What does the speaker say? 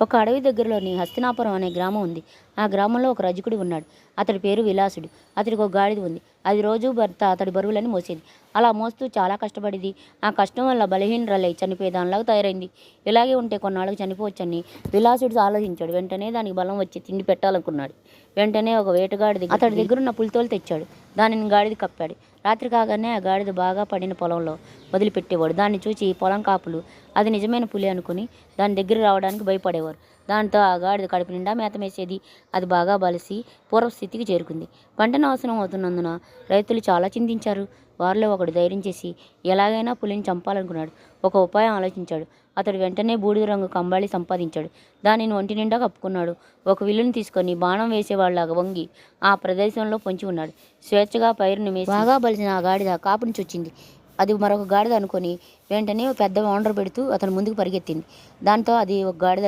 ఒక అడవి దగ్గరలోని హస్తినాపురం అనే గ్రామం ఉంది. ఆ గ్రామంలో ఒక రజకుడు ఉన్నాడు. అతడి పేరు విలాసుడు. అతడికి ఒక గాడిద ఉంది. అది రోజూ భర్త అతడి బరువులని మోసేది. అలా మోస్తూ చాలా కష్టపడింది. ఆ కష్టం వల్ల బలహీనరాలై చనిపోయేదానిలాగా తయారైంది. ఇలాగే ఉంటే కొన్నాళ్ళకు చనిపోవచ్చని విలాసుడు ఆలోచించాడు. వెంటనే దానికి బలం వచ్చి తిండి పెట్టాలనుకున్నాడు. వెంటనే ఒక వేటగాడి అతడి దగ్గరున్న పులితోలు తెచ్చాడు. దానిని గాడిద కప్పాడు. రాత్రి కాగానే ఆ గాడిద బాగా పడిన పొలంలో వదిలిపెట్టేవాడు. దాన్ని చూసి పొలం కాపులు అది నిజమైన పులి అనుకుని దాని దగ్గర రావడానికి భయపడేవారు. దాంతో ఆ గాడిద కడుపు నిండా మేత మేసేది. అది బాగా బలిసి పూర్వస్థితికి చేరుకుంది. పంట నాశనం అవుతున్నందున రైతులు చాలా చింతించారు. వారిలో ఒకడు ధైర్యం చేసి ఎలాగైనా పులిని చంపాలనుకున్నాడు. ఒక ఉపాయం ఆలోచించాడు. అతడు వెంటనే బూడిద రంగు కంబాళి సంపాదించాడు. దానిని ఒంటి నిండా కప్పుకున్నాడు. ఒక విల్లును తీసుకొని బాణం వేసేవాళ్లాగా వంగి ఆ ప్రదేశంలో పొంచి ఉన్నాడు. స్వేచ్ఛగా పైరుని మేసి బాగా బలిసిన ఆ గాడిద కాపుని చొచ్చింది. అది మరొక గాడిద అనుకొని వెంటనే పెద్ద ఆర్డర్ పెడుతూ అతను ముందుకు పరిగెత్తింది. దాంతో అది ఒక గాడిద